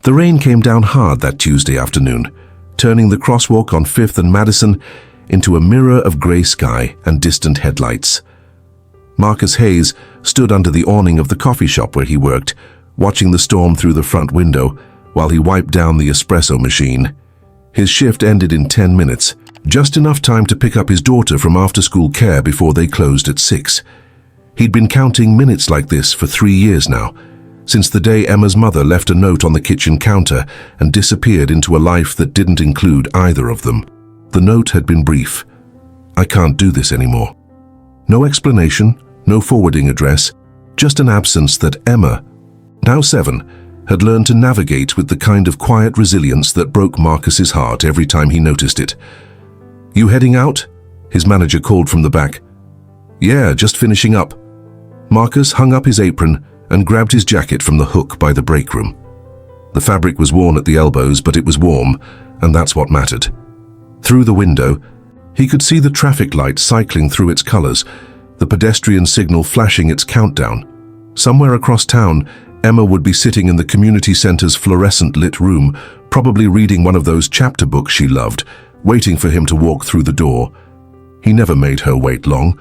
The rain came down hard that Tuesday afternoon, turning the crosswalk on 5th and Madison into a mirror of grey sky and distant headlights. Marcus Hayes stood under the awning of the coffee shop where he worked, watching the storm through the front window while he wiped down the espresso machine. His shift ended in 10 minutes, just enough time to pick up his daughter from after-school care before they closed at 6. He'd been counting minutes like this for 3 years now, since the day Emma's mother left a note on the kitchen counter and disappeared into a life that didn't include either of them. The note had been brief. "I can't do this anymore." No explanation, no forwarding address, just an absence that Emma, now 7, had learned to navigate with the kind of quiet resilience that broke Marcus's heart every time he noticed it. "You heading out?" his manager called from the back. "Yeah, just finishing up." Marcus hung up his apron and grabbed his jacket from the hook by the break room. The fabric was worn at the elbows, but it was warm, and that's what mattered. Through the window, he could see the traffic light cycling through its colors, the pedestrian signal flashing its countdown. Somewhere across town, Emma would be sitting in the community center's fluorescent-lit room, probably reading one of those chapter books she loved, waiting for him to walk through the door. He never made her wait long.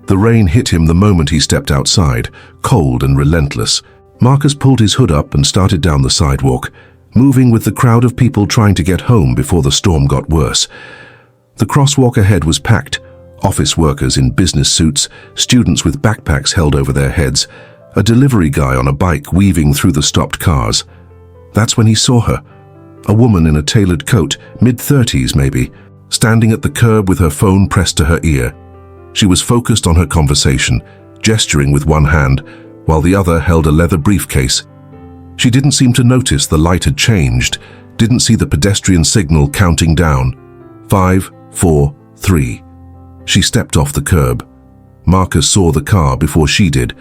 The rain hit him the moment he stepped outside, cold and relentless. Marcus pulled his hood up and started down the sidewalk, moving with the crowd of people trying to get home before the storm got worse. The crosswalk ahead was packed, office workers in business suits, students with backpacks held over their heads, a delivery guy on a bike weaving through the stopped cars. That's when he saw her, a woman in a tailored coat, mid-30s maybe, standing at the curb with her phone pressed to her ear. She was focused on her conversation, gesturing with one hand, while the other held a leather briefcase. She didn't seem to notice the light had changed, didn't see the pedestrian signal counting down. 5, 4, 3. She stepped off the curb. Marcus saw the car before she did,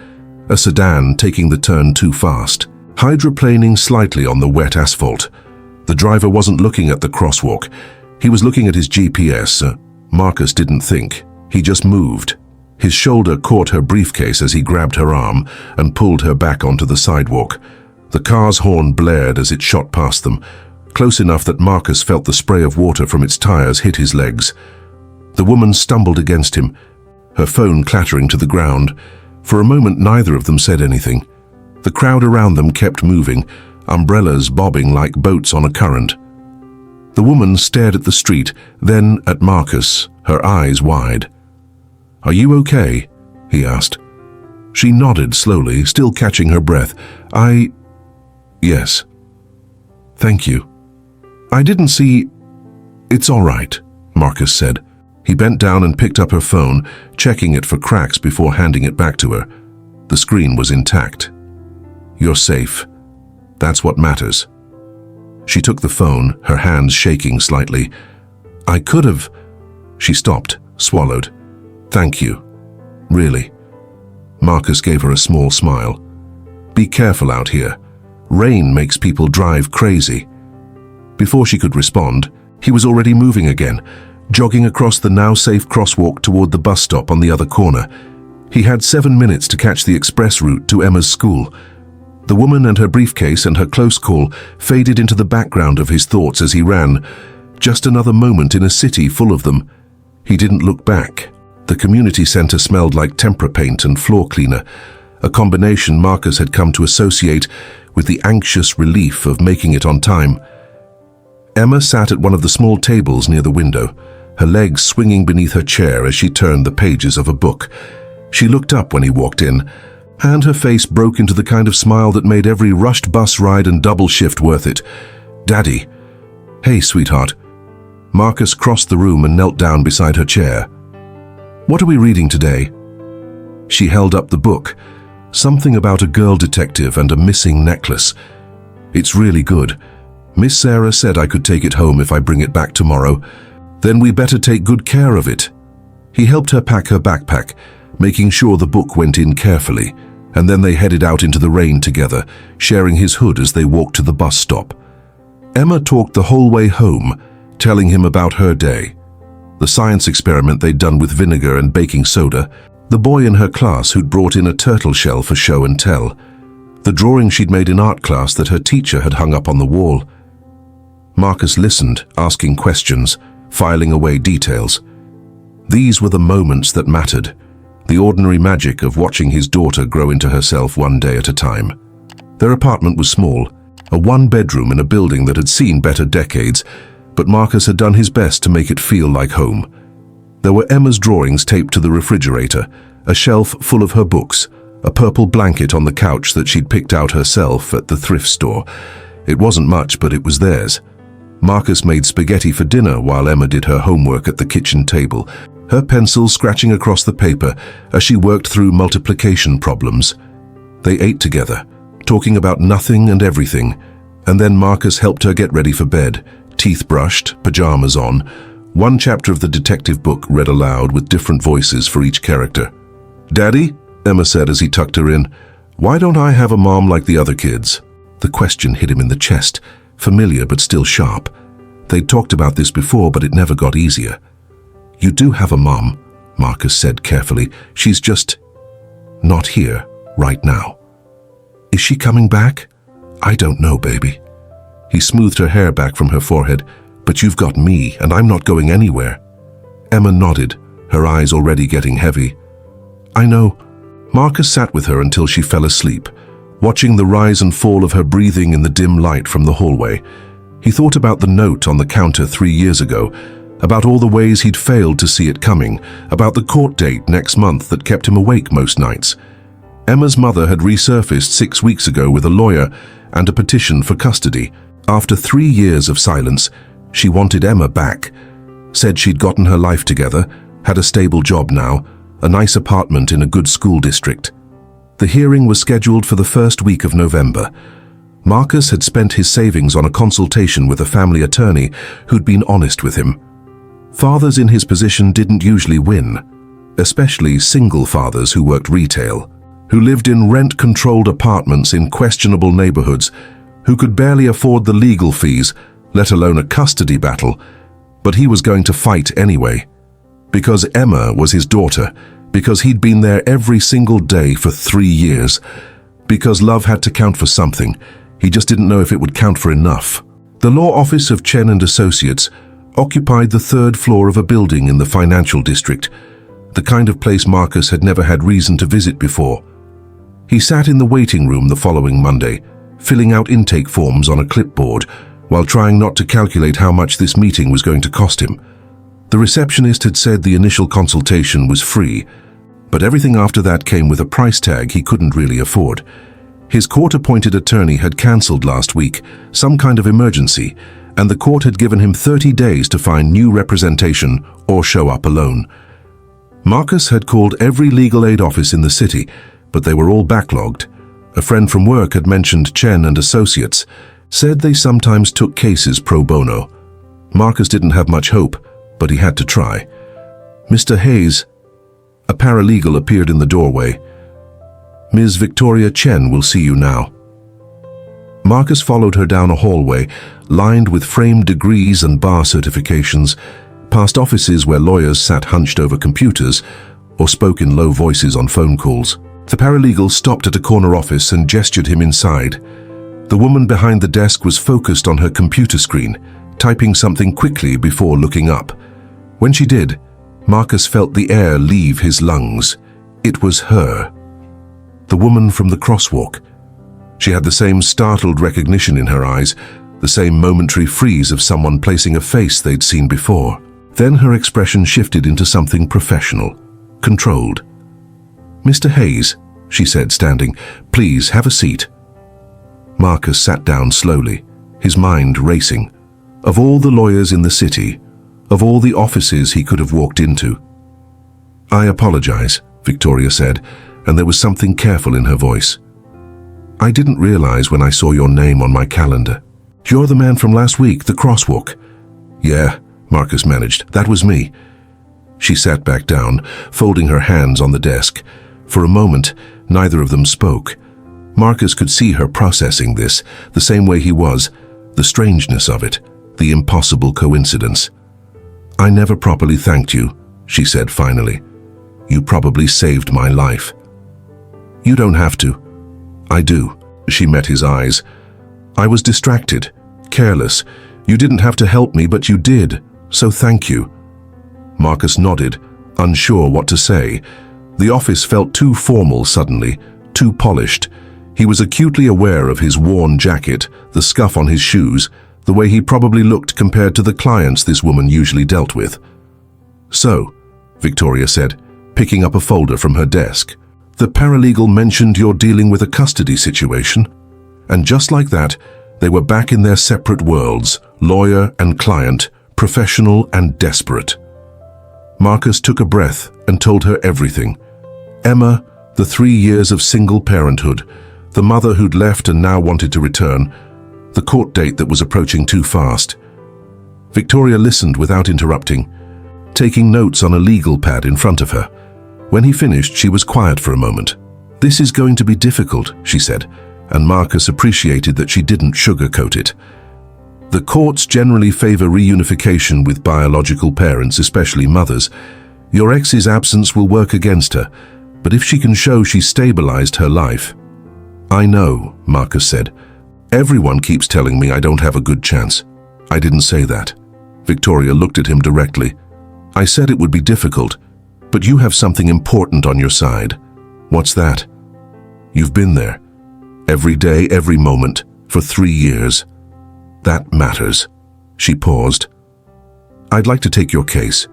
a sedan taking the turn too fast, hydroplaning slightly on the wet asphalt. The driver wasn't looking at the crosswalk. He was looking at his GPS. Marcus didn't think. He just moved. His shoulder caught her briefcase as he grabbed her arm and pulled her back onto the sidewalk. The car's horn blared as it shot past them, close enough that Marcus felt the spray of water from its tires hit his legs. The woman stumbled against him, her phone clattering to the ground. For a moment, neither of them said anything. The crowd around them kept moving, umbrellas bobbing like boats on a current. The woman stared at the street, then at Marcus, her eyes wide. "Are you okay?" he asked. She nodded slowly, still catching her breath. Yes. Thank you. I didn't see..." "It's all right," Marcus said. He bent down and picked up her phone, checking it for cracks before handing it back to her. The screen was intact. "You're safe. That's what matters." She took the phone, her hands shaking slightly. "I could have..." She stopped, swallowed. "Thank you. Really." Marcus gave her a small smile. "Be careful out here. Rain makes people drive crazy." Before she could respond, he was already moving again, jogging across the now-safe crosswalk toward the bus stop on the other corner. He had 7 minutes to catch the express route to Emma's school. The woman and her briefcase and her close call faded into the background of his thoughts as he ran. Just another moment in a city full of them. He didn't look back. The community center smelled like tempera paint and floor cleaner, a combination Marcus had come to associate with the anxious relief of making it on time. Emma sat at one of the small tables near the window, her legs swinging beneath her chair as she turned the pages of a book. She looked up when he walked in, and her face broke into the kind of smile that made every rushed bus ride and double shift worth it. "Daddy." "Hey, sweetheart." Marcus crossed the room and knelt down beside her chair. "What are we reading today?" She held up the book, something about a girl detective and a missing necklace. "It's really good. Miss Sarah said I could take it home if I bring it back tomorrow. Then we better take good care of it." He helped her pack her backpack, making sure the book went in carefully, and then they headed out into the rain together, sharing his hood as they walked to the bus stop. Emma talked the whole way home, telling him about her day. The science experiment they'd done with vinegar and baking soda, the boy in her class who'd brought in a turtle shell for show and tell, the drawing she'd made in art class that her teacher had hung up on the wall. Marcus listened, asking questions, filing away details. These were the moments that mattered, the ordinary magic of watching his daughter grow into herself one day at a time. Their apartment was small, a one-bedroom in a building that had seen better decades, but Marcus had done his best to make it feel like home. There were Emma's drawings taped to the refrigerator, a shelf full of her books, a purple blanket on the couch that she'd picked out herself at the thrift store. It wasn't much, but it was theirs. Marcus made spaghetti for dinner while Emma did her homework at the kitchen table, her pencil scratching across the paper as she worked through multiplication problems. They ate together, talking about nothing and everything, and then Marcus helped her get ready for bed, teeth brushed, pajamas on. One chapter of the detective book read aloud with different voices for each character. "Daddy," Emma said as he tucked her in, "why don't I have a mom like the other kids?" The question hit him in the chest, familiar but still sharp. They'd talked about this before, but it never got easier. "You do have a mom," Marcus said carefully. "She's just not here right now." "Is she coming back?" "I don't know, baby." He smoothed her hair back from her forehead. "But you've got me, and I'm not going anywhere." Emma nodded, her eyes already getting heavy. "I know." Marcus sat with her until she fell asleep, watching the rise and fall of her breathing in the dim light from the hallway. He thought about the note on the counter 3 years ago, about all the ways he'd failed to see it coming, about the court date next month that kept him awake most nights. Emma's mother had resurfaced 6 weeks ago with a lawyer and a petition for custody. After 3 years of silence, she wanted Emma back, said she'd gotten her life together, had a stable job now, a nice apartment in a good school district. The hearing was scheduled for the first week of November. Marcus had spent his savings on a consultation with a family attorney who'd been honest with him. Fathers in his position didn't usually win, especially single fathers who worked retail, who lived in rent-controlled apartments in questionable neighborhoods, who could barely afford the legal fees, let alone a custody battle. But he was going to fight anyway. Because Emma was his daughter, because he'd been there every single day for 3 years, because love had to count for something. He just didn't know if it would count for enough. The law office of Chen and Associates occupied the 3rd floor of a building in the financial district, the kind of place Marcus had never had reason to visit before. He sat in the waiting room the following Monday, filling out intake forms on a clipboard, while trying not to calculate how much this meeting was going to cost him. The receptionist had said the initial consultation was free, but everything after that came with a price tag he couldn't really afford. His court-appointed attorney had cancelled last week, some kind of emergency, and the court had given him 30 days to find new representation or show up alone. Marcus had called every legal aid office in the city, but they were all backlogged. A friend from work had mentioned Chen and Associates, said they sometimes took cases pro bono. Marcus didn't have much hope, but he had to try. "Mr. Hayes," a paralegal appeared in the doorway. "Ms. Victoria Chen will see you now." Marcus followed her down a hallway lined with framed degrees and bar certifications, past offices where lawyers sat hunched over computers or spoke in low voices on phone calls. The paralegal stopped at a corner office and gestured him inside. The woman behind the desk was focused on her computer screen, typing something quickly before looking up. When she did, Marcus felt the air leave his lungs. It was her. The woman from the crosswalk. She had the same startled recognition in her eyes, the same momentary freeze of someone placing a face they'd seen before. Then her expression shifted into something professional, controlled. "Mr. Hayes," she said, standing, "please have a seat." Marcus sat down slowly, his mind racing. Of all the lawyers in the city, of all the offices he could have walked into. "I apologize," Victoria said, and there was something careful in her voice. "I didn't realize when I saw your name on my calendar. You're the man from last week, the crosswalk." "Yeah," Marcus managed, "that was me." She sat back down, folding her hands on the desk. For a moment, neither of them spoke. Marcus could see her processing this, the same way he was, the strangeness of it, the impossible coincidence. "I never properly thanked you," she said finally. "You probably saved my life." "You don't have to." "I do." She met his eyes. "I was distracted, careless. You didn't have to help me, but you did, so thank you." Marcus nodded, unsure what to say. The office felt too formal suddenly, too polished. He was acutely aware of his worn jacket, the scuff on his shoes, the way he probably looked compared to the clients this woman usually dealt with. "So," Victoria said, picking up a folder from her desk, "the paralegal mentioned you're dealing with a custody situation." And just like that, they were back in their separate worlds, lawyer and client, professional and desperate. Marcus took a breath and told her everything. Emma, the 3 years of single parenthood, the mother who'd left and now wanted to return, the court date that was approaching too fast. Victoria listened without interrupting, taking notes on a legal pad in front of her. When he finished, she was quiet for a moment. "This is going to be difficult," she said, and Marcus appreciated that she didn't sugarcoat it. "The courts generally favor reunification with biological parents, especially mothers. Your ex's absence will work against her, but if she can show she stabilized her life—" "I know," Marcus said. "Everyone keeps telling me I don't have a good chance." "I didn't say that." Victoria looked at him directly. "I said it would be difficult, but you have something important on your side." "What's that?" "You've been there. Every day, every moment, for 3 years. That matters." She paused. "I'd like to take your case."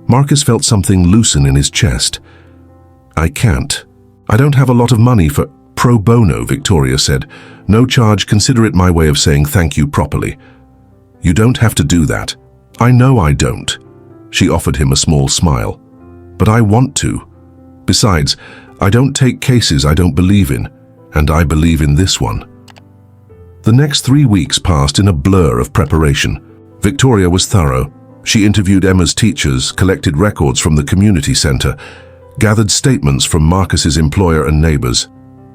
Marcus felt something loosen in his chest. "I can't. I don't have a lot of money for—" "Pro bono," Victoria said. "No charge. Consider it my way of saying thank you properly." "You don't have to do that." "I know I don't." She offered him a small smile. "But I want to. Besides, I don't take cases I don't believe in, and I believe in this one." The next 3 weeks passed in a blur of preparation. Victoria was thorough. She interviewed Emma's teachers, collected records from the community center, gathered statements from Marcus's employer and neighbors.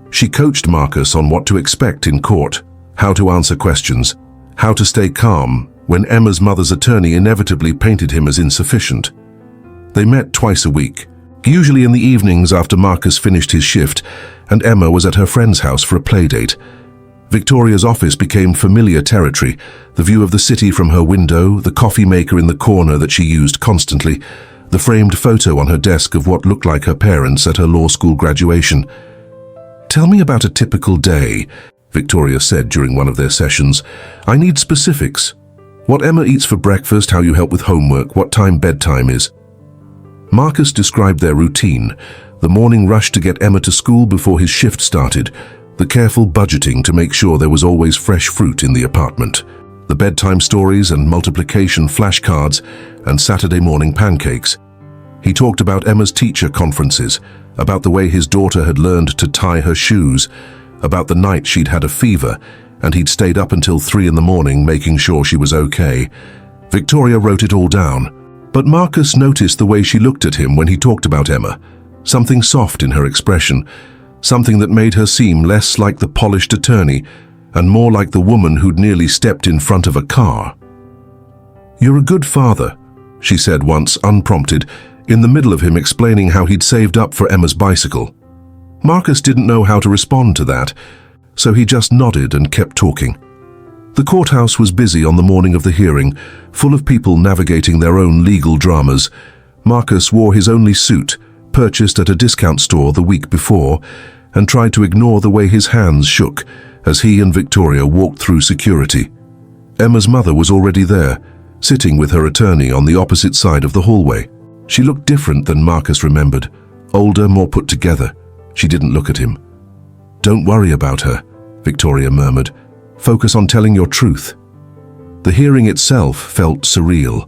She coached Marcus on what to expect in court, how to answer questions, how to stay calm when Emma's mother's attorney inevitably painted him as insufficient. They met twice a week, usually in the evenings after Marcus finished his shift, and Emma was at her friend's house for a playdate. Victoria's office became familiar territory, the view of the city from her window, the coffee maker in the corner that she used constantly, the framed photo on her desk of what looked like her parents at her law school graduation. "Tell me about a typical day," Victoria said during one of their sessions. "I need specifics. What Emma eats for breakfast, how you help with homework, what time bedtime is." Marcus described their routine, the morning rush to get Emma to school before his shift started, the careful budgeting to make sure there was always fresh fruit in the apartment, the bedtime stories and multiplication flashcards, and Saturday morning pancakes. He talked about Emma's teacher conferences, about the way his daughter had learned to tie her shoes, about the night she'd had a fever and he'd stayed up until 3 in the morning making sure she was okay. Victoria wrote it all down, but Marcus noticed the way she looked at him when he talked about Emma, something soft in her expression, something that made her seem less like the polished attorney and more like the woman who'd nearly stepped in front of a car. "You're a good father," she said once, unprompted, in the middle of him explaining how he'd saved up for Emma's bicycle. Marcus didn't know how to respond to that, so he just nodded and kept talking. The courthouse was busy on the morning of the hearing, full of people navigating their own legal dramas. Marcus wore his only suit, purchased at a discount store the week before, and tried to ignore the way his hands shook as he and Victoria walked through security. Emma's mother was already there, sitting with her attorney on the opposite side of the hallway. She looked different than Marcus remembered, older, more put together. She didn't look at him. "Don't worry about her," Victoria murmured. "Focus on telling your truth." The hearing itself felt surreal.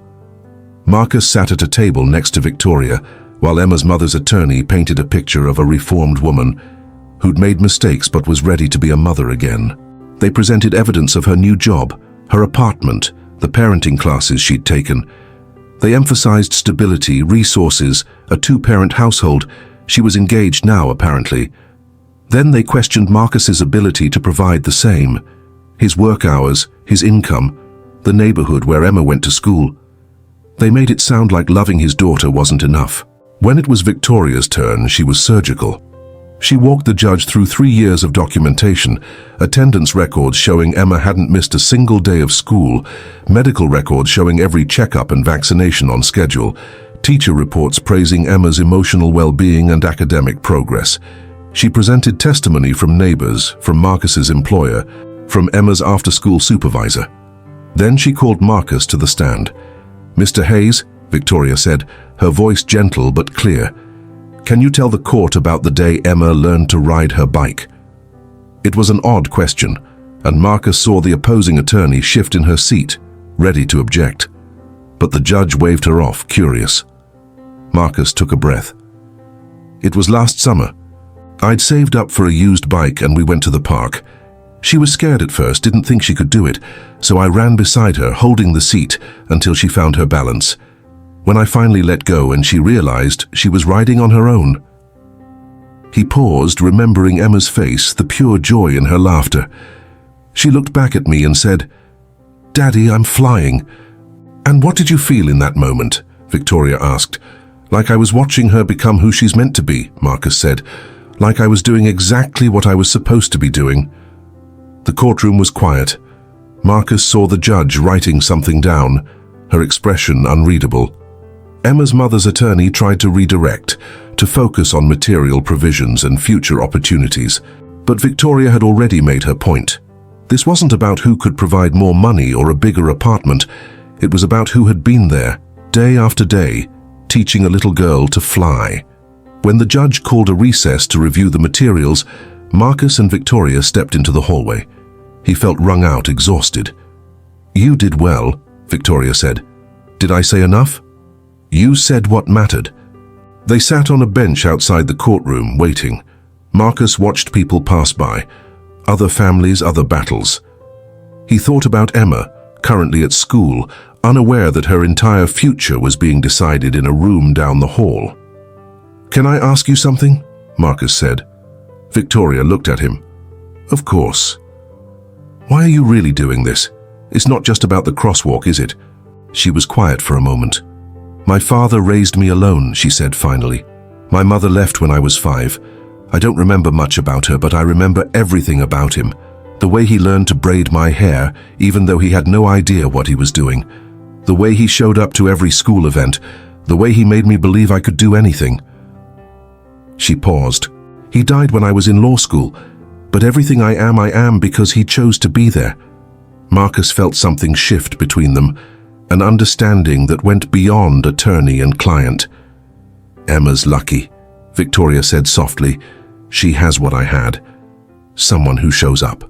Marcus sat at a table next to Victoria, while Emma's mother's attorney painted a picture of a reformed woman who'd made mistakes but was ready to be a mother again. They presented evidence of her new job, her apartment, the parenting classes she'd taken. They emphasized stability, resources, a 2-parent household. She was engaged now, apparently. Then they questioned Marcus's ability to provide the same. His work hours, his income, the neighborhood where Emma went to school. They made it sound like loving his daughter wasn't enough. When it was Victoria's turn, she was surgical. She walked the judge through 3 years of documentation, attendance records showing Emma hadn't missed a single day of school, medical records showing every checkup and vaccination on schedule, teacher reports praising Emma's emotional well-being and academic progress. She presented testimony from neighbors, from Marcus's employer, from Emma's after-school supervisor. Then she called Marcus to the stand. "Mr. Hayes," Victoria said, her voice gentle but clear, "can you tell the court about the day Emma learned to ride her bike?" It was an odd question, and Marcus saw the opposing attorney shift in her seat, ready to object. But the judge waved her off, curious. Marcus took a breath. "It was last summer. I'd saved up for a used bike and we went to the park. She was scared at first, didn't think she could do it, so I ran beside her, holding the seat, until she found her balance. When I finally let go and she realized she was riding on her own." He paused, remembering Emma's face, the pure joy in her laughter. She looked back at me and said, "Daddy, I'm flying." "And what did you feel in that moment?" Victoria asked. "Like I was watching her become who she's meant to be," Marcus said. "Like I was doing exactly what I was supposed to be doing." The courtroom was quiet. Marcus saw the judge writing something down, her expression unreadable. Emma's mother's attorney tried to redirect, to focus on material provisions and future opportunities, but Victoria had already made her point. This wasn't about who could provide more money or a bigger apartment. It was about who had been there, day after day, teaching a little girl to fly. When the judge called a recess to review the materials, Marcus and Victoria stepped into the hallway. He felt wrung out, exhausted. "You did well," Victoria said. "Did I say enough?" "You said what mattered." They sat on a bench outside the courtroom, waiting. Marcus watched people pass by, other families, other battles. He thought about Emma, currently at school, unaware that her entire future was being decided in a room down the hall. "Can I ask you something?" Marcus said. Victoria looked at him. "Of course." "Why are you really doing this? It's not just about the crosswalk, is it?" She was quiet for a moment. "My father raised me alone," she said finally. "My mother left when I was 5. I don't remember much about her, but I remember everything about him. The way he learned to braid my hair, even though he had no idea what he was doing. The way he showed up to every school event. The way he made me believe I could do anything." She paused. "He died when I was in law school, but everything I am because he chose to be there." Marcus felt something shift between them, an understanding that went beyond attorney and client. "Emma's lucky," Victoria said softly. "She has what I had. Someone who shows up."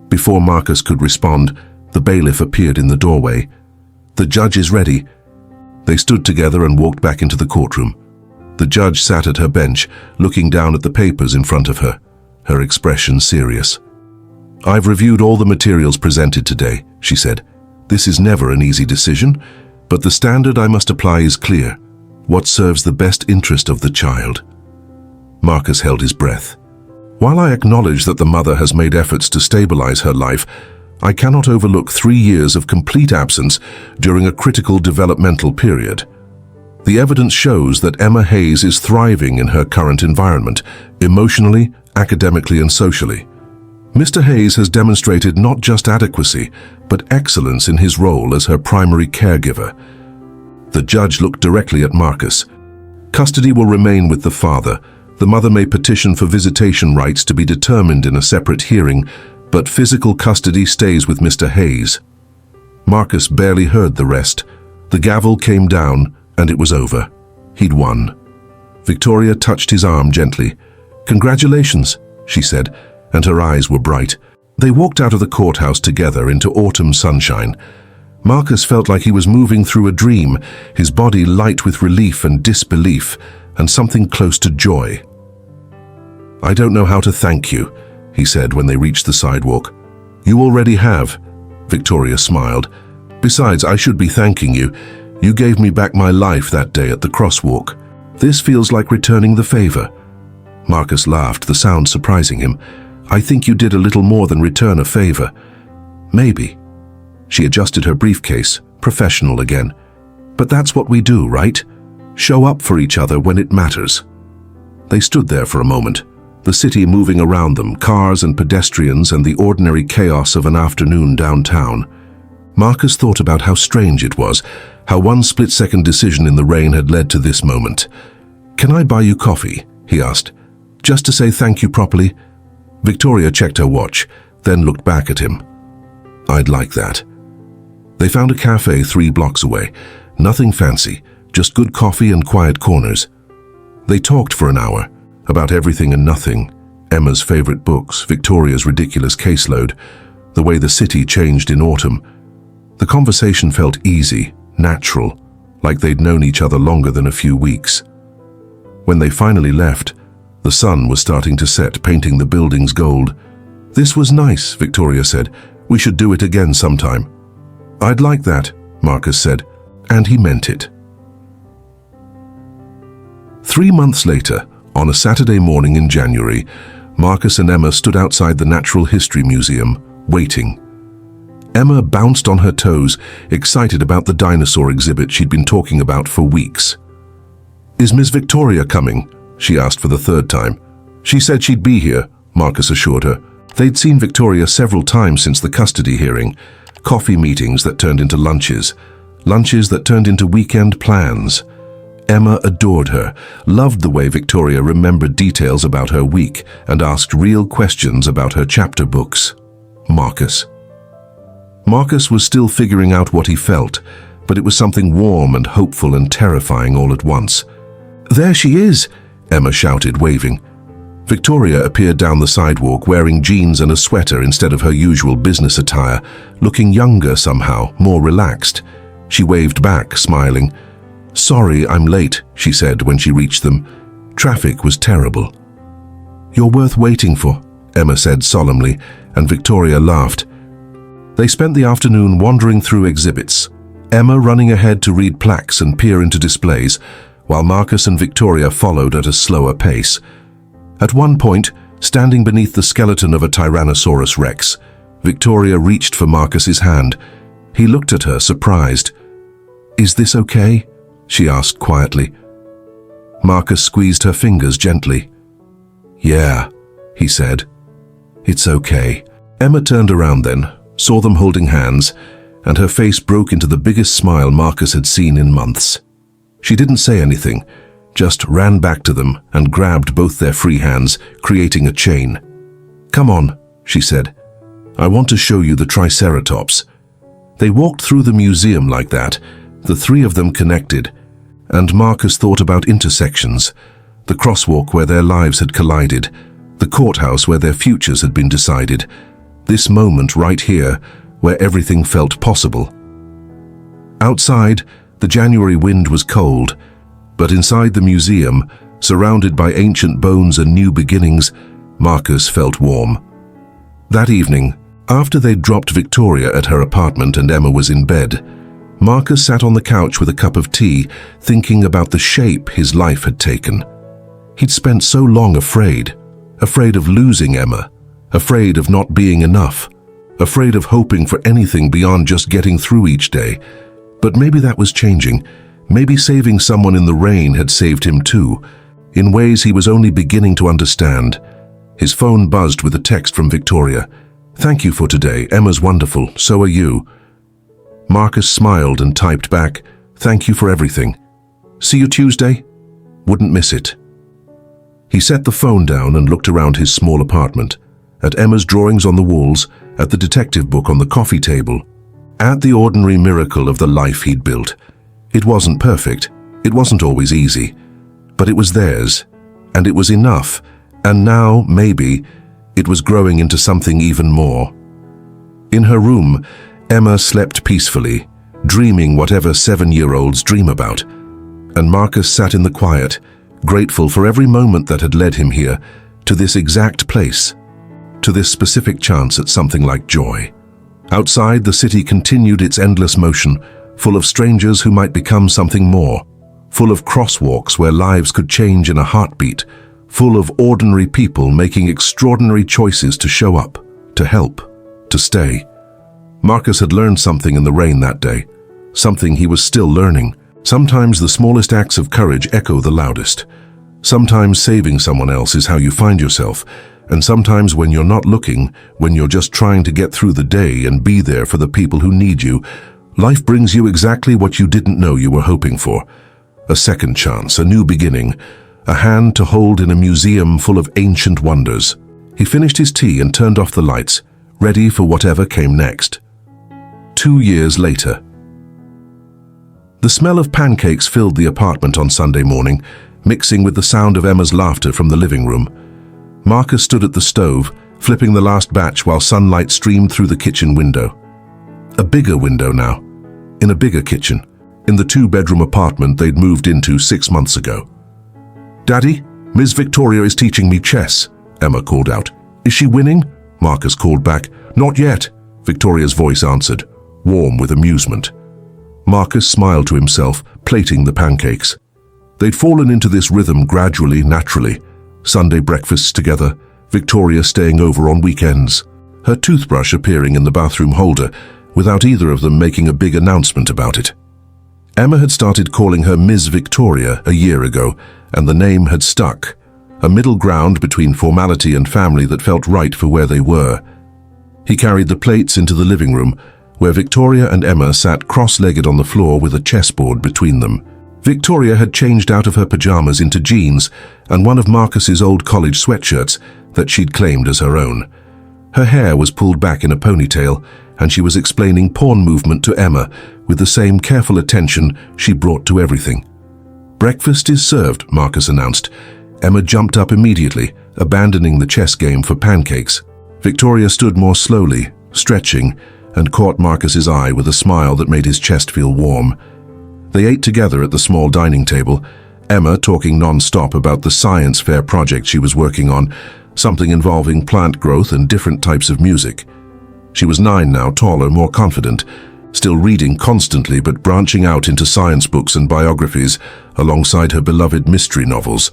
Before Marcus could respond, the bailiff appeared in the doorway. "The judge is ready." They stood together and walked back into the courtroom. The judge sat at her bench, looking down at the papers in front of her, her expression serious. "I've reviewed all the materials presented today," she said. "This is never an easy decision, but the standard I must apply is clear. What serves the best interest of the child?" Marcus held his breath. "While I acknowledge that the mother has made efforts to stabilize her life, I cannot overlook 3 years of complete absence during a critical developmental period. The evidence shows that Emma Hayes is thriving in her current environment, emotionally, academically, and socially. Mr. Hayes has demonstrated not just adequacy, but excellence in his role as her primary caregiver." The judge looked directly at Marcus. "Custody will remain with the father. The mother may petition for visitation rights to be determined in a separate hearing, but physical custody stays with Mr. Hayes." Marcus barely heard the rest. The gavel came down, and it was over. He'd won. Victoria touched his arm gently. "Congratulations," she said, and her eyes were bright. They walked out of the courthouse together into autumn sunshine. Marcus felt like he was moving through a dream, his body light with relief and disbelief, and something close to joy. "I don't know how to thank you," he said when they reached the sidewalk. "You already have," Victoria smiled. "Besides, I should be thanking you. You gave me back my life that day at the crosswalk. This feels like returning the favor." Marcus laughed, the sound surprising him. "I think you did a little more than return a favor." "Maybe." She adjusted her briefcase, professional again. "But that's what we do, right? Show up for each other when it matters." They stood there for a moment, the city moving around them, cars and pedestrians and the ordinary chaos of an afternoon downtown. Marcus thought about how strange it was, how one split-second decision in the rain had led to this moment. "Can I buy you coffee?" he asked. "Just to say thank you properly?" Victoria checked her watch, then looked back at him. "I'd like that." They found a cafe 3 blocks away. Nothing fancy, just good coffee and quiet corners. They talked for an hour, about everything and nothing. Emma's favorite books, Victoria's ridiculous caseload, the way the city changed in autumn. The conversation felt easy, natural, like they'd known each other longer than a few weeks. When they finally left, the sun was starting to set, painting the buildings gold. "This was nice," Victoria said. "We should do it again sometime." "I'd like that," Marcus said, and he meant it. 3 months later, on a Saturday morning in January, Marcus and Emma stood outside the Natural History Museum, waiting. Emma bounced on her toes, excited about the dinosaur exhibit she'd been talking about for weeks. "Is Miss Victoria coming?" she asked for the 3rd time. "She said she'd be here," Marcus assured her. They'd seen Victoria several times since the custody hearing, coffee meetings that turned into lunches, lunches that turned into weekend plans. Emma adored her, loved the way Victoria remembered details about her week and asked real questions about her chapter books. Marcus was still figuring out what he felt, but it was something warm and hopeful and terrifying all at once. "There she is!" Emma shouted, waving. Victoria appeared down the sidewalk wearing jeans and a sweater instead of her usual business attire, looking younger somehow, more relaxed. She waved back, smiling. "Sorry, I'm late," she said when she reached them. "Traffic was terrible." "You're worth waiting for," Emma said solemnly, and Victoria laughed. They spent the afternoon wandering through exhibits, Emma running ahead to read plaques and peer into displays, while Marcus and Victoria followed at a slower pace. At one point, standing beneath the skeleton of a Tyrannosaurus Rex, Victoria reached for Marcus's hand. He looked at her, surprised. "Is this okay?" she asked quietly. Marcus squeezed her fingers gently. "Yeah," he said. "It's okay." Emma turned around then, saw them holding hands, and her face broke into the biggest smile Marcus had seen in months. She didn't say anything, just ran back to them and grabbed both their free hands, creating a chain. "Come on," she said. "I want to show you the Triceratops." They walked through the museum like that, the 3 of them connected, and Marcus thought about intersections, the crosswalk where their lives had collided, the courthouse where their futures had been decided, this moment right here where everything felt possible. Outside, the January wind was cold, but inside the museum, surrounded by ancient bones and new beginnings, Marcus felt warm. That evening, after they'd dropped Victoria at her apartment and Emma was in bed, Marcus sat on the couch with a cup of tea, thinking about the shape his life had taken. He'd spent so long afraid of losing Emma, afraid of not being enough, afraid of hoping for anything beyond just getting through each day. But maybe that was changing. Maybe saving someone in the rain had saved him too, in ways he was only beginning to understand. His phone buzzed with a text from Victoria. "Thank you for today. Emma's wonderful. So are you." Marcus smiled and typed back, "Thank you for everything. See you Tuesday? Wouldn't miss it." He set the phone down and looked around his small apartment, at Emma's drawings on the walls, at the detective book on the coffee table, at the ordinary miracle of the life he'd built. It wasn't perfect, it wasn't always easy, but it was theirs, and it was enough, and now, maybe, it was growing into something even more. In her room, Emma slept peacefully, dreaming whatever 7-year-olds dream about, and Marcus sat in the quiet, grateful for every moment that had led him here, to this exact place, to this specific chance at something like joy. Outside, the city continued its endless motion, full of strangers who might become something more, full of crosswalks where lives could change in a heartbeat, full of ordinary people making extraordinary choices to show up, to help, to stay. Marcus had learned something in the rain that day, something he was still learning. Sometimes the smallest acts of courage echo the loudest. Sometimes saving someone else is how you find yourself, and sometimes when you're not looking, when you're just trying to get through the day and be there for the people who need you, life brings you exactly what you didn't know you were hoping for. A second chance, a new beginning, a hand to hold in a museum full of ancient wonders. He finished his tea and turned off the lights, ready for whatever came next. 2 years later. The smell of pancakes filled the apartment on Sunday morning, mixing with the sound of Emma's laughter from the living room. Marcus stood at the stove, flipping the last batch while sunlight streamed through the kitchen window. A bigger window now, in a bigger kitchen, in the 2-bedroom apartment they'd moved into 6 months ago. "Daddy, Ms. Victoria is teaching me chess," Emma called out. "Is she winning?" Marcus called back. "Not yet," Victoria's voice answered, warm with amusement. Marcus smiled to himself, plating the pancakes. They'd fallen into this rhythm gradually, naturally. Sunday breakfasts together, Victoria staying over on weekends, her toothbrush appearing in the bathroom holder, without either of them making a big announcement about it. Emma had started calling her Ms. Victoria a year ago, and the name had stuck, a middle ground between formality and family that felt right for where they were. He carried the plates into the living room, where Victoria and Emma sat cross-legged on the floor with a chessboard between them. Victoria had changed out of her pajamas into jeans and one of Marcus's old college sweatshirts that she'd claimed as her own. Her hair was pulled back in a ponytail, and she was explaining pawn movement to Emma with the same careful attention she brought to everything. "Breakfast is served," Marcus announced. Emma jumped up immediately, abandoning the chess game for pancakes. Victoria stood more slowly, stretching, and caught Marcus's eye with a smile that made his chest feel warm. They ate together at the small dining table, Emma talking non-stop about the science fair project she was working on, something involving plant growth and different types of music. She was 9 now, taller, more confident, still reading constantly but branching out into science books and biographies alongside her beloved mystery novels.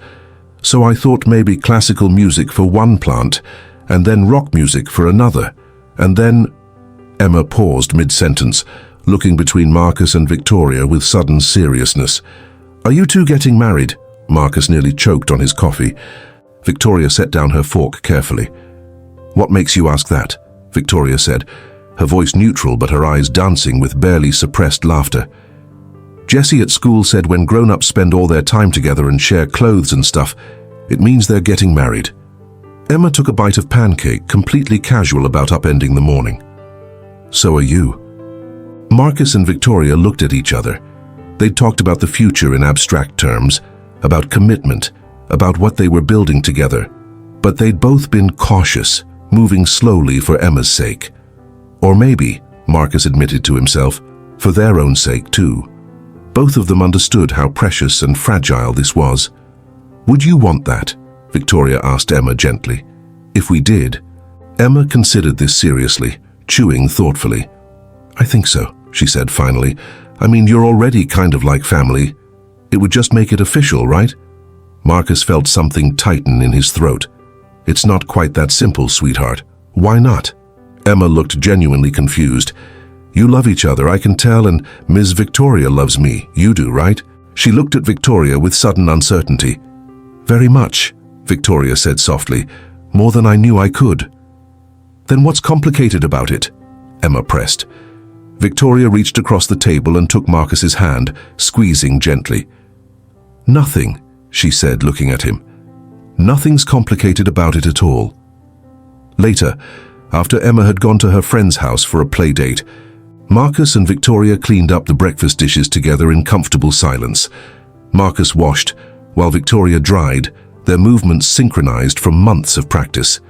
"So I thought maybe classical music for one plant, and then rock music for another, and then—" Emma paused mid-sentence, looking between Marcus and Victoria with sudden seriousness. "Are you two getting married?" Marcus nearly choked on his coffee. Victoria set down her fork carefully. "What makes you ask that?" Victoria said, her voice neutral but her eyes dancing with barely suppressed laughter. "Jessie at school said when grown-ups spend all their time together and share clothes and stuff, it means they're getting married." Emma took a bite of pancake, completely casual about upending the morning. "So are you." Marcus and Victoria looked at each other. They'd talked about the future in abstract terms, about commitment, about what they were building together. But they'd both been cautious, moving slowly for Emma's sake. Or maybe, Marcus admitted to himself, for their own sake too. Both of them understood how precious and fragile this was. "Would you want that?" Victoria asked Emma gently. "If we did." Emma considered this seriously, chewing thoughtfully. "I think so," she said finally. "I mean, you're already kind of like family. It would just make it official, right?" Marcus felt something tighten in his throat. "It's not quite that simple, sweetheart. Why not?" Emma looked genuinely confused. "You love each other, I can tell, and Ms. Victoria loves me. You do, right?" She looked at Victoria with sudden uncertainty. "Very much," Victoria said softly. "More than I knew I could." "Then what's complicated about it?" Emma pressed. Victoria reached across the table and took Marcus's hand, squeezing gently. "Nothing," she said, looking at him. "Nothing's complicated about it at all." Later, after Emma had gone to her friend's house for a play date, Marcus and Victoria cleaned up the breakfast dishes together in comfortable silence. Marcus washed, while Victoria dried, their movements synchronized from months of practice.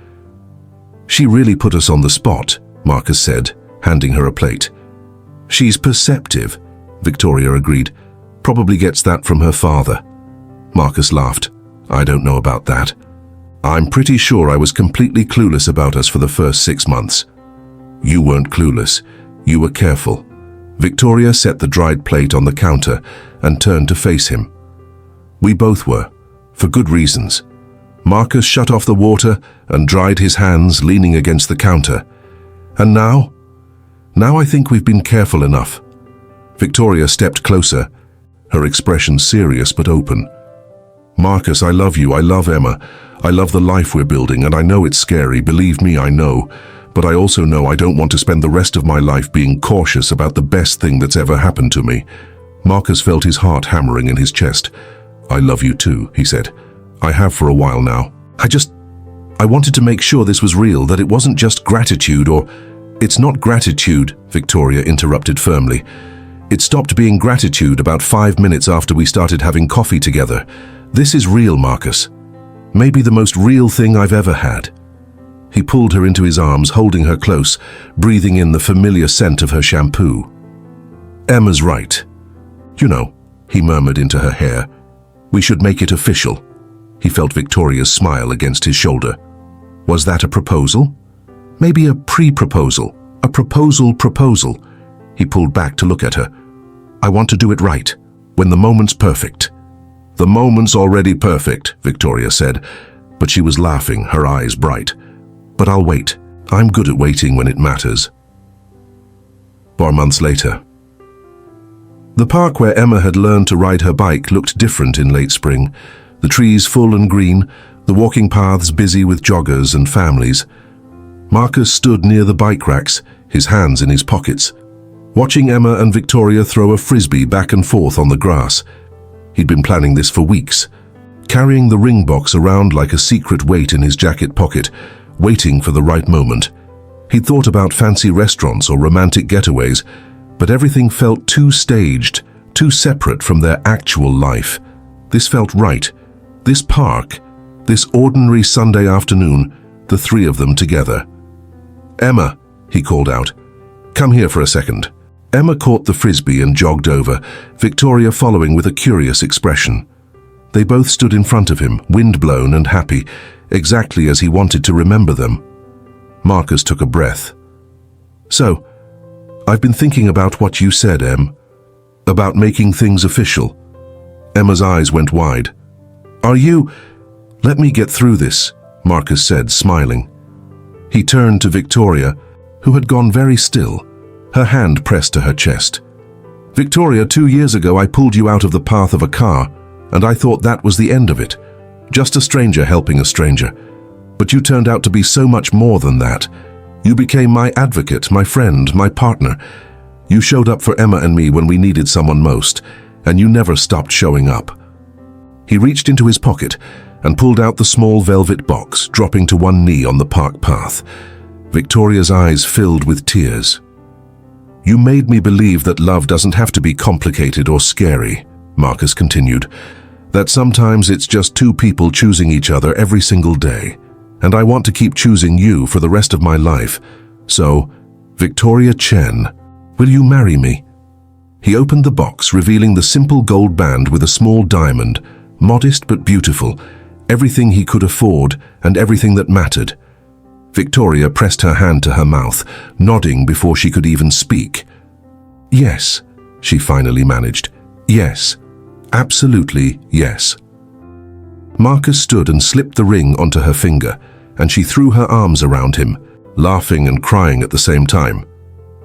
"She really put us on the spot," Marcus said, handing her a plate. "She's perceptive," Victoria agreed. "Probably gets that from her father." Marcus laughed. "I don't know about that. I'm pretty sure I was completely clueless about us for the first 6 months." "You weren't clueless. You were careful." Victoria set the dried plate on the counter and turned to face him. "We both were, for good reasons." Marcus shut off the water and dried his hands, leaning against the counter. "And now? Now I think we've been careful enough." Victoria stepped closer, her expression serious but open. Marcus, I love you. I love Emma. I love the life we're building, and I know it's scary. Believe me, I know. But I also know I don't want to spend the rest of my life being cautious about the best thing that's ever happened to me. Marcus felt his heart hammering in his chest. I love you too, he said. I have for a while now. I wanted to make sure this was real, that it wasn't just gratitude or... It's not gratitude, Victoria interrupted firmly. It stopped being gratitude about 5 minutes after we started having coffee together. This is real, Marcus. Maybe the most real thing I've ever had. He pulled her into his arms, holding her close, breathing in the familiar scent of her shampoo. Emma's right. You know, he murmured into her hair. We should make it official. He felt Victoria's smile against his shoulder. Was that a proposal? Maybe a pre-proposal, a proposal. He pulled back to look at her. I want to do it right, when the moment's perfect. The moment's already perfect, Victoria said, but she was laughing, her eyes bright. But I'll wait. I'm good at waiting when it matters. 4 months later. The park where Emma had learned to ride her bike looked different in late spring. The trees full and green, the walking paths busy with joggers and families. Marcus stood near the bike racks, his hands in his pockets, watching Emma and Victoria throw a frisbee back and forth on the grass. He'd been planning this for weeks, carrying the ring box around like a secret weight in his jacket pocket, waiting for the right moment. He'd thought about fancy restaurants or romantic getaways, but everything felt too staged, too separate from their actual life. This felt right. This park, this ordinary Sunday afternoon, the three of them together. Emma, he called out, come here for a second. Emma caught the frisbee and jogged over, Victoria following with a curious expression. They both stood in front of him, wind-blown and happy, exactly as he wanted to remember them. Marcus took a breath. So, I've been thinking about what you said, Em. About making things official. Emma's eyes went wide. Are you... Let me get through this, Marcus said, smiling. He turned to Victoria, who had gone very still, her hand pressed to her chest. Victoria, 2 years ago I pulled you out of the path of a car, and I thought that was the end of it. Just a stranger helping a stranger. But you turned out to be so much more than that. You became my advocate, my friend, my partner. You showed up for Emma and me when we needed someone most, and you never stopped showing up. He reached into his pocket and pulled out the small velvet box, dropping to one knee on the park path. Victoria's eyes filled with tears. You made me believe that love doesn't have to be complicated or scary, Marcus continued. That sometimes it's just two people choosing each other every single day. And I want to keep choosing you for the rest of my life. So, Victoria Chen, will you marry me? He opened the box, revealing the simple gold band with a small diamond, modest but beautiful, everything he could afford and everything that mattered. Victoria pressed her hand to her mouth, nodding before she could even speak. Yes, she finally managed. Yes, absolutely yes. Marcus stood and slipped the ring onto her finger, and she threw her arms around him, laughing and crying at the same time.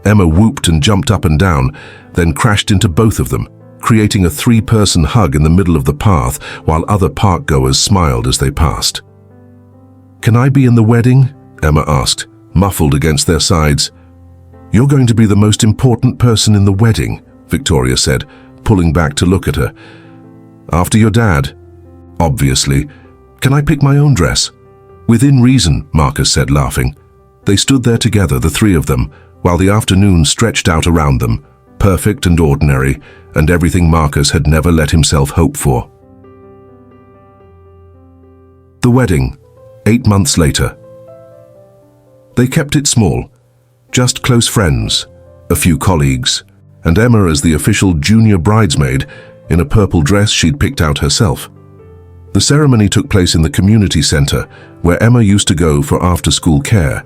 Emma whooped and jumped up and down, then crashed into both of them, creating a three-person hug in the middle of the path while other park-goers smiled as they passed. Can I be in the wedding? Emma asked, muffled against their sides. You're going to be the most important person in the wedding, Victoria said, pulling back to look at her. After your dad. Obviously. Can I pick my own dress? Within reason, Marcus said, laughing. They stood there together, the three of them, while the afternoon stretched out around them, perfect and ordinary, and everything Marcus had never let himself hope for. The wedding, 8 months later. They kept it small, just close friends, a few colleagues, and Emma as the official junior bridesmaid in a purple dress she'd picked out herself. The ceremony took place in the community center, where Emma used to go for after-school care,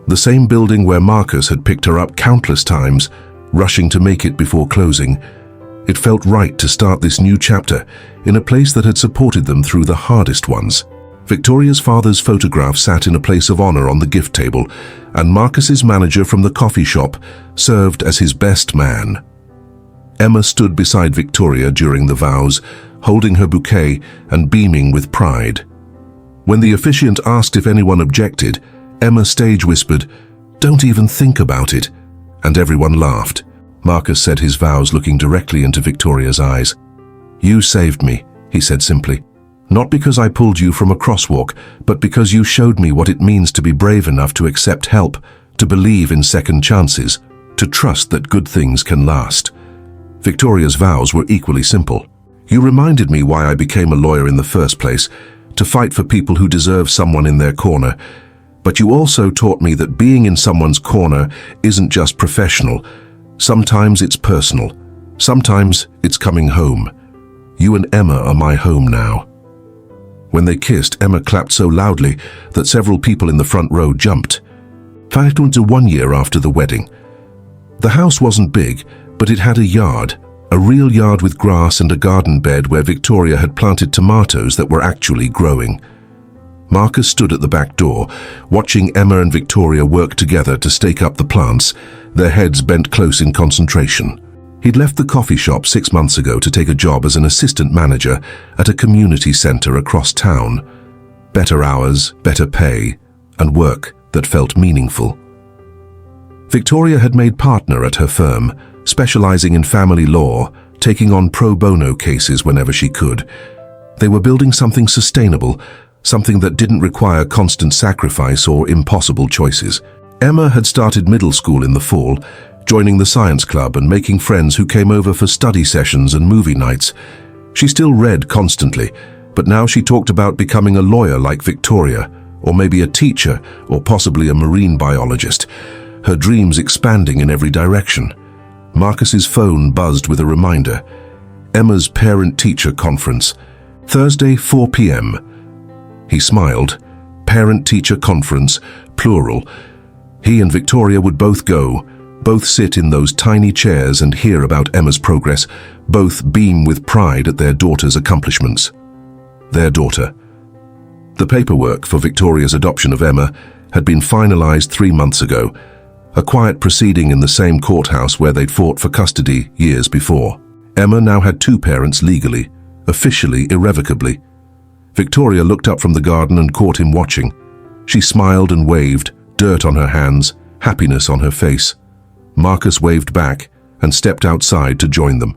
the same building where Marcus had picked her up countless times, rushing to make it before closing. It felt right to start this new chapter in a place that had supported them through the hardest ones. Victoria's father's photograph sat in a place of honor on the gift table, and Marcus's manager from the coffee shop served as his best man. Emma stood beside Victoria during the vows, holding her bouquet and beaming with pride. When the officiant asked if anyone objected, Emma stage whispered, "Don't even think about it," and everyone laughed. Marcus said his vows, looking directly into Victoria's eyes. "You saved me," he said simply. "Not because I pulled you from a crosswalk, but because you showed me what it means to be brave enough to accept help, to believe in second chances, to trust that good things can last." Victoria's vows were equally simple. "You reminded me why I became a lawyer in the first place, to fight for people who deserve someone in their corner. But you also taught me that being in someone's corner isn't just professional. Sometimes it's personal. Sometimes it's coming home. You and Emma are my home now." When they kissed, Emma clapped so loudly that several people in the front row jumped. Fast went to 1 year after the wedding. The house wasn't big, but it had a yard, a real yard with grass and a garden bed where Victoria had planted tomatoes that were actually growing. Marcus stood at the back door, watching Emma and Victoria work together to stake up the plants, their heads bent close in concentration. He'd left the coffee shop 6 months ago to take a job as an assistant manager at a community center across town. Better hours, better pay, and work that felt meaningful. Victoria had made partner at her firm, specializing in family law, taking on pro bono cases whenever she could. They were building something sustainable, something that didn't require constant sacrifice or impossible choices. Emma had started middle school in the fall, joining the science club and making friends who came over for study sessions and movie nights. She still read constantly, but now she talked about becoming a lawyer like Victoria, or maybe a teacher, or possibly a marine biologist, her dreams expanding in every direction. Marcus's phone buzzed with a reminder. Emma's parent-teacher conference, Thursday, 4 p.m. He smiled. Parent-teacher conference, plural. He and Victoria would both go, both sit in those tiny chairs and hear about Emma's progress, both beam with pride at their daughter's accomplishments. Their daughter. The paperwork for Victoria's adoption of Emma had been finalized 3 months ago, a quiet proceeding in the same courthouse where they'd fought for custody years before. Emma now had 2 parents legally, officially, irrevocably. Victoria looked up from the garden and caught him watching. She smiled and waved, dirt on her hands, happiness on her face. Marcus waved back and stepped outside to join them.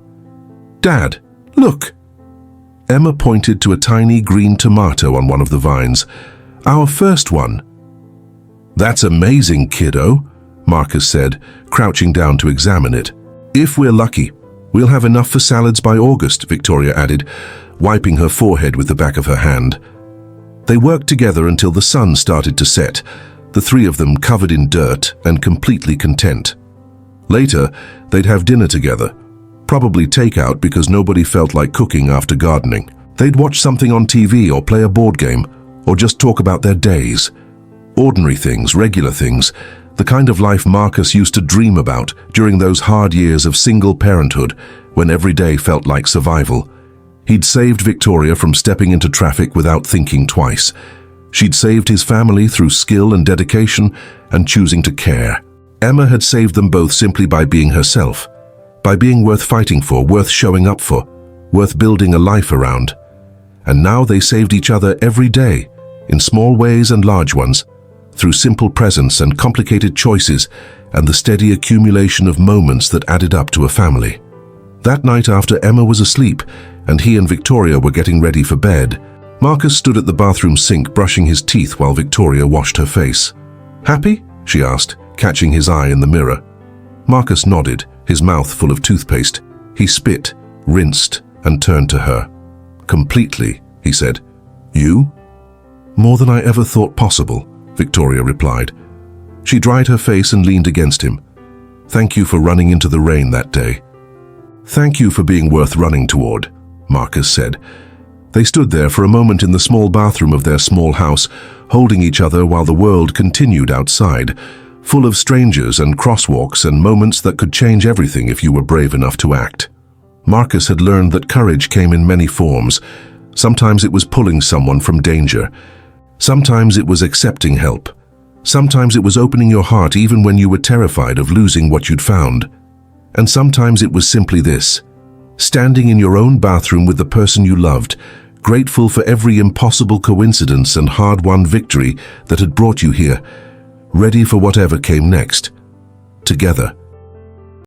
"Dad, look!" Emma pointed to a tiny green tomato on one of the vines. "Our first one." "That's amazing, kiddo," Marcus said, crouching down to examine it. "If we're lucky, we'll have enough for salads by August," Victoria added, wiping her forehead with the back of her hand. They worked together until the sun started to set, the 3 of them covered in dirt and completely content. Later, they'd have dinner together, probably takeout because nobody felt like cooking after gardening. They'd watch something on TV or play a board game, or just talk about their days. Ordinary things, regular things, the kind of life Marcus used to dream about during those hard years of single parenthood when every day felt like survival. He'd saved Victoria from stepping into traffic without thinking twice. She'd saved his family through skill and dedication and choosing to care. Emma had saved them both simply by being herself, by being worth fighting for, worth showing up for, worth building a life around. And now they saved each other every day, in small ways and large ones, through simple presence and complicated choices and the steady accumulation of moments that added up to a family. That night after Emma was asleep and he and Victoria were getting ready for bed, Marcus stood at the bathroom sink brushing his teeth while Victoria washed her face. "Happy?" she asked, catching his eye in the mirror. Marcus nodded, his mouth full of toothpaste. He spit, rinsed, and turned to her. "Completely," he said. "You?" "More than I ever thought possible," Victoria replied. She dried her face and leaned against him. "Thank you for running into the rain that day." "Thank you for being worth running toward," Marcus said. They stood there for a moment in the small bathroom of their small house, holding each other while the world continued outside, full of strangers and crosswalks and moments that could change everything if you were brave enough to act. Marcus had learned that courage came in many forms. Sometimes it was pulling someone from danger. Sometimes it was accepting help. Sometimes it was opening your heart even when you were terrified of losing what you'd found. And sometimes it was simply this: standing in your own bathroom with the person you loved, grateful for every impossible coincidence and hard-won victory that had brought you here, ready for whatever came next. Together,